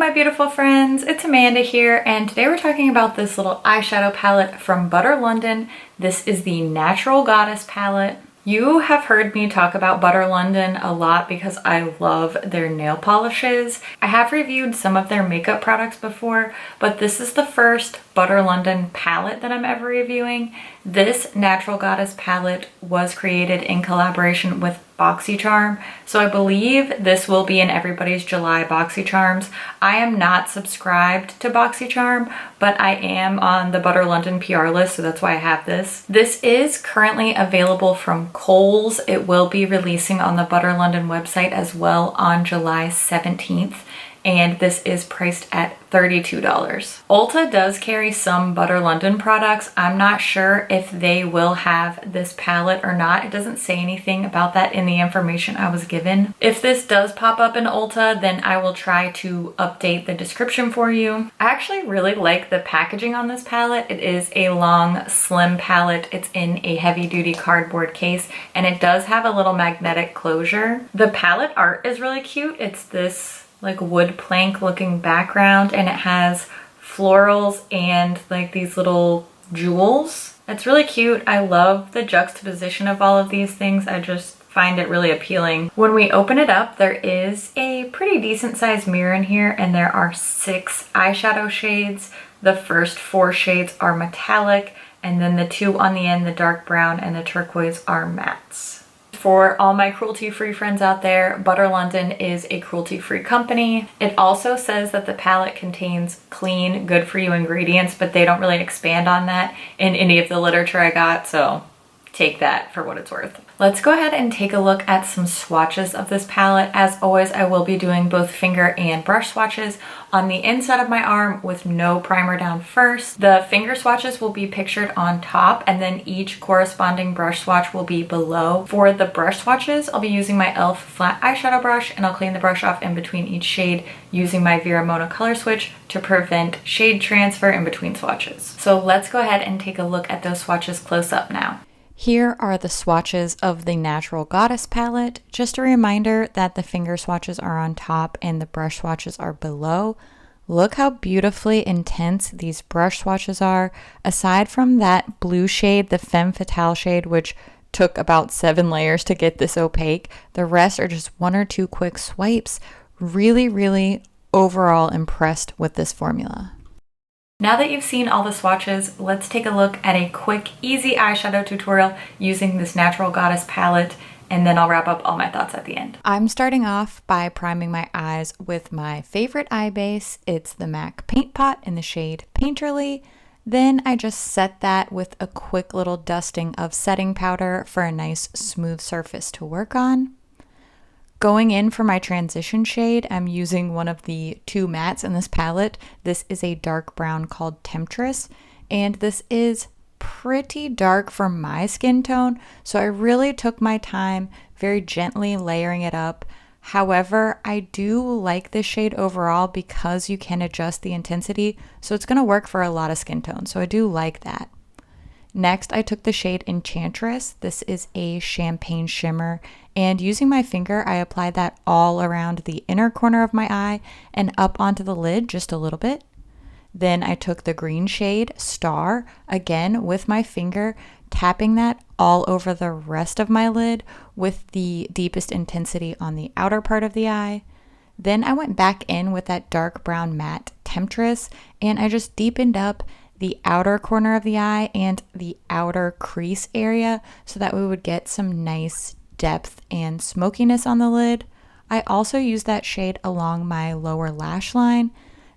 my beautiful friends, it's Amanda here, and today we're talking about this little eyeshadow palette from Butter London. This is the Natural Goddess palette. You have heard me talk about Butter London a lot because I love their nail polishes. I have reviewed some of their makeup products before, but this is the first Butter London palette that I'm ever reviewing. This Natural Goddess palette was created in collaboration with BoxyCharm, so I believe this will be in everybody's July BoxyCharms. I am not subscribed to BoxyCharm, but I am on the Butter London PR list, so that's why I have this. This is currently available from Kohl's. It will be releasing on the Butter London website as well on July 17th. And this is priced at $32. Ulta does carry some Butter London products. I'm not sure if they will have this palette or not. It doesn't say anything about that in the information I was given. If this does pop up in Ulta, then I will try to update the description for you. I actually really like the packaging on this palette. It is a long, slim palette. It's in a heavy-duty cardboard case, and it does have a little magnetic closure. The palette art is really cute. It's this like wood plank looking background, and it has florals and like these little jewels. It's really cute. I love the juxtaposition of all of these things. I just find it really appealing. When we open it up, there is a pretty decent sized mirror in here, and there are 6 eyeshadow shades. The first 4 shades are metallic, and then the 2 on the end, the dark brown and the turquoise, are mattes. For all my cruelty-free friends out there, Butter London is a cruelty-free company. It also says that the palette contains clean, good-for-you ingredients, but they don't really expand on that in any of the literature I got, so take that for what it's worth. Let's go ahead and take a look at some swatches of this palette. As always, I will be doing both finger and brush swatches on the inside of my arm with no primer down first. The finger swatches will be pictured on top, and then each corresponding brush swatch will be below. For the brush swatches, I'll be using my e.l.f. flat eyeshadow brush, and I'll clean the brush off in between each shade using my Vera Mona color switch to prevent shade transfer in between swatches. So let's go ahead and take a look at those swatches close up now. Here are the swatches of the Natural Goddess palette. Just a reminder that the finger swatches are on top and the brush swatches are below. Look how beautifully intense these brush swatches are. Aside from that blue shade, the Femme Fatale shade, which took about 7 layers to get this opaque, the rest are just 1 or 2 quick swipes. Really overall impressed with this formula. Now that you've seen all the swatches, let's take a look at a quick, easy eyeshadow tutorial using this Natural Goddess palette, and then I'll wrap up all my thoughts at the end. I'm starting off by priming my eyes with my favorite eye base. It's the MAC Paint Pot in the shade Painterly. Then I just set that with a quick little dusting of setting powder for a nice smooth surface to work on. Going in for my transition shade, I'm using one of the 2 mattes in this palette. This is a dark brown called TEMPTRESS, and this is pretty dark for my skin tone, so I really took my time very gently layering it up. However, I do like this shade overall because you can adjust the intensity, so it's going to work for a lot of skin tones, so I do like that. Next, I took the shade Enchantress. This is a champagne shimmer, and using my finger, I applied that all around the inner corner of my eye and up onto the lid just a little bit. Then I took the green shade Star, again with my finger, tapping that all over the rest of my lid with the deepest intensity on the outer part of the eye. Then I went back in with that dark brown matte Temptress, and I just deepened up the outer corner of the eye and the outer crease area so that we would get some nice depth and smokiness on the lid. I also used that shade along my lower lash line.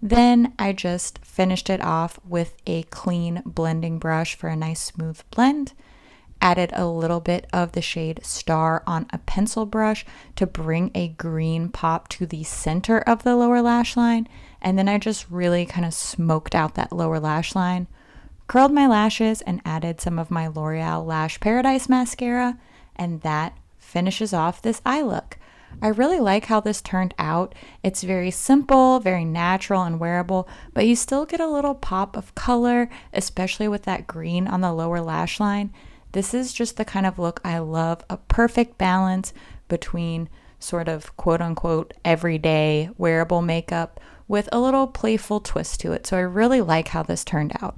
Then I just finished it off with a clean blending brush for a nice smooth blend. Added a little bit of the shade Star on a pencil brush to bring a green pop to the center of the lower lash line. And then I just really kind of smoked out that lower lash line. Curled my lashes and added some of my L'Oreal Lash Paradise mascara. And that finishes off this eye look. I really like how this turned out. It's very simple, very natural and wearable, but you still get a little pop of color, especially with that green on the lower lash line. This is just the kind of look I love, a perfect balance between sort of quote unquote everyday wearable makeup with a little playful twist to it. So I really like how this turned out.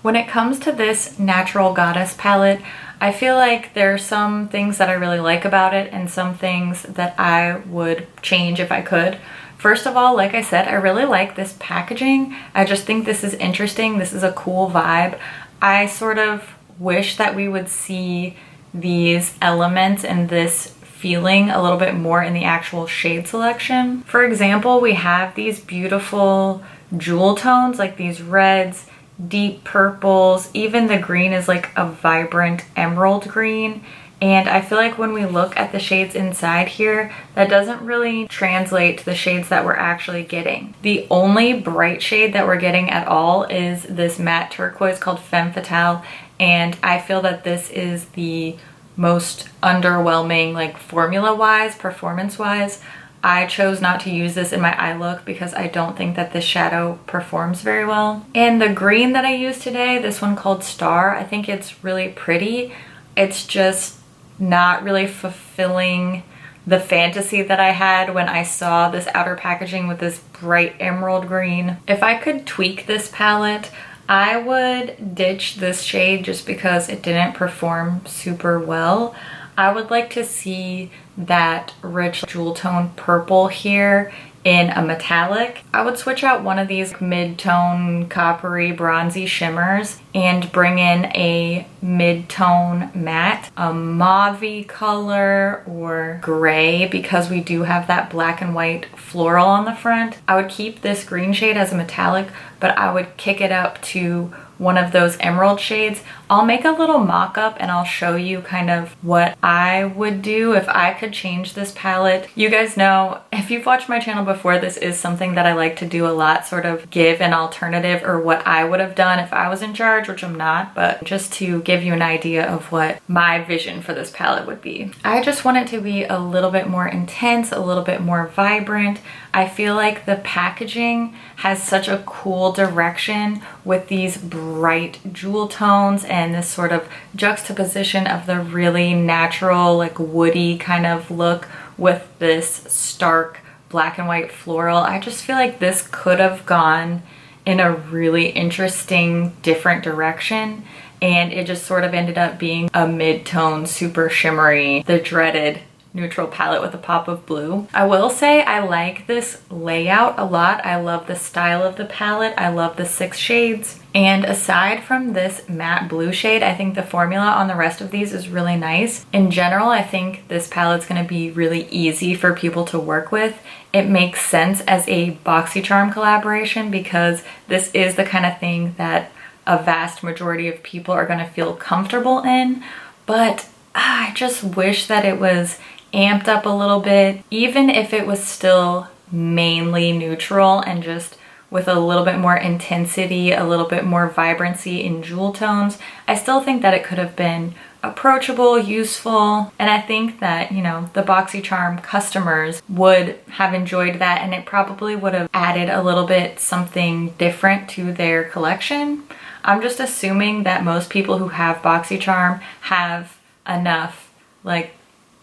When it comes to this Natural Goddess palette, I feel like there are some things that I really like about it and some things that I would change if I could. First of all, like I said, I really like this packaging. I just think this is interesting. This is a cool vibe. I sort of wish that we would see these elements and this feeling a little bit more in the actual shade selection. For example, we have these beautiful jewel tones, like these reds, deep purples, even the green is like a vibrant emerald green. And I feel like when we look at the shades inside here, that doesn't really translate to the shades that we're actually getting. The only bright shade that we're getting at all is this matte turquoise called Femme Fatale, and I feel that this is the most underwhelming, like formula-wise, performance-wise. I chose not to use this in my eye look because I don't think that this shadow performs very well. And the green that I used today, this one called Star, I think it's really pretty. It's just not really fulfilling the fantasy that I had when I saw this outer packaging with this bright emerald green. If I could tweak this palette, I would ditch this shade just because it didn't perform super well. I would like to see that rich jewel tone purple here in a metallic. I would switch out one of these mid-tone coppery bronzy shimmers and bring in a mid-tone matte, a mauve-y color or gray, because we do have that black and white floral on the front. I would keep this green shade as a metallic, but I would kick it up to one of those emerald shades. I'll make a little mock-up and I'll show you kind of what I would do if I could change this palette. You guys know, if you've watched my channel before, this is something that I like to do a lot, sort of give an alternative or what I would have done if I was in charge, which I'm not, but just to give you an idea of what my vision for this palette would be. I just want it to be a little bit more intense, a little bit more vibrant. I feel like the packaging has such a cool direction with these bright jewel tones and this sort of juxtaposition of the really natural, like woody kind of look with this stark black and white floral. I just feel like this could have gone in a really interesting, different direction, and it just sort of ended up being a mid-tone, super shimmery, the dreaded neutral palette with a pop of blue. I will say I like this layout a lot. I love the style of the palette. I love the 6 shades. And aside from this matte blue shade, I think the formula on the rest of these is really nice. In general, I think this palette's going to be really easy for people to work with. It makes sense as a BoxyCharm collaboration because this is the kind of thing that a vast majority of people are going to feel comfortable in. But I just wish that it was amped up a little bit, even if it was still mainly neutral and just with a little bit more intensity, a little bit more vibrancy in jewel tones. I still think that it could have been approachable, useful, and I think that, you know, the BoxyCharm customers would have enjoyed that, and it probably would have added a little bit something different to their collection. I'm just assuming that most people who have BoxyCharm have enough like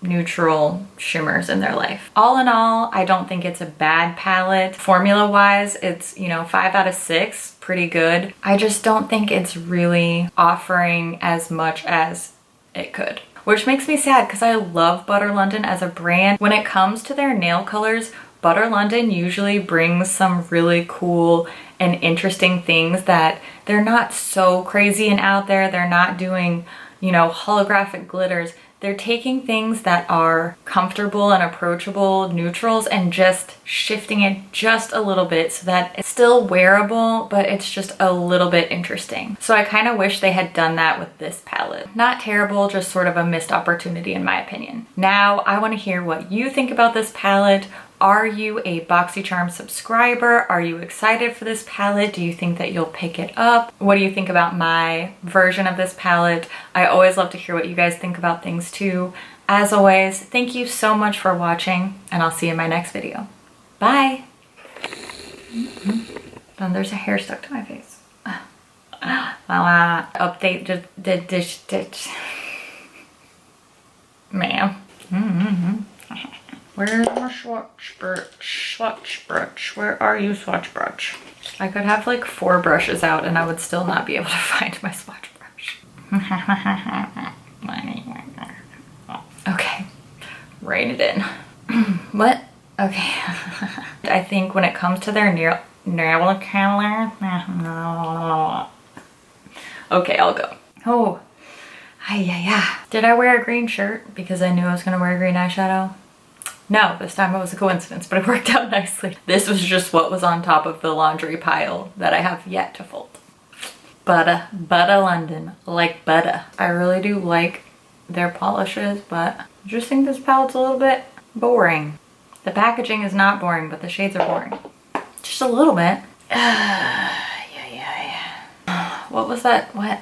neutral shimmers in their life. All in all, I don't think it's a bad palette. Formula wise, it's, you know, 5 out of 6, pretty good. I just don't think it's really offering as much as it could, which makes me sad because I love Butter London as a brand. When it comes to their nail colors, Butter London usually brings some really cool and interesting things that they're not so crazy and out there. They're not doing, you know, holographic glitters. They're taking things that are comfortable and approachable neutrals and just shifting it just a little bit so that it's still wearable, but it's just a little bit interesting. So I kind of wish they had done that with this palette. Not terrible, just sort of a missed opportunity in my opinion. Now I want to hear what you think about this palette. Are you a BoxyCharm subscriber? Are you excited for this palette? Do you think that you'll pick it up? What do you think about my version of this palette? I always love to hear what you guys think about things too. As always, thank you so much for watching, and I'll see you in my next video. Bye! Oh, there's a hair stuck to my face. Update, just ditch. Ma'am. Where's my Swatch? Swatch brush. Where are you, swatch brush? I could have like 4 brushes out and I would still not be able to find my swatch brush. Okay, rein it in. What? Okay. I think when it comes to their nail color, okay, I'll go. Oh, yeah. Did I wear a green shirt because I knew I was gonna wear a green eyeshadow? No, this time it was a coincidence, but it worked out nicely. This was just what was on top of the laundry pile that I have yet to fold. Butter London, like butter. I really do like their polishes, but I just think this palette's a little bit boring. The packaging is not boring, but the shades are boring. Just a little bit. Yeah. What was that? What?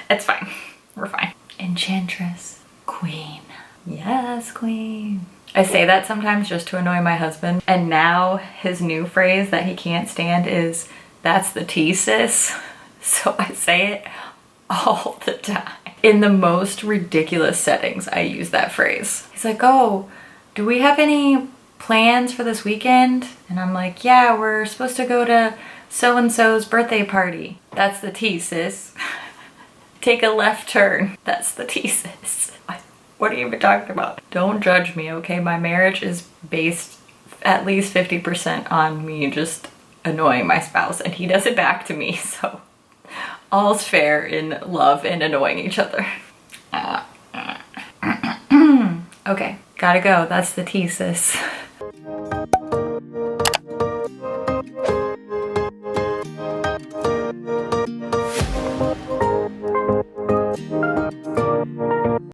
It's fine. We're fine. Enchantress. Queen. Yes, queen. I say that sometimes just to annoy my husband. And now his new phrase that he can't stand is, that's the tea, sis. So I say it all the time. In the most ridiculous settings, I use that phrase. He's like, oh, do we have any plans for this weekend? And I'm like, yeah, we're supposed to go to so-and-so's birthday party. That's the tea, sis. Take a left turn. That's the tea, sis. What are you even talking about? Don't judge me, okay? My marriage is based at least 50% on me just annoying my spouse, and he does it back to me, so all's fair in love and annoying each other. Okay, gotta go. That's the tea, sis.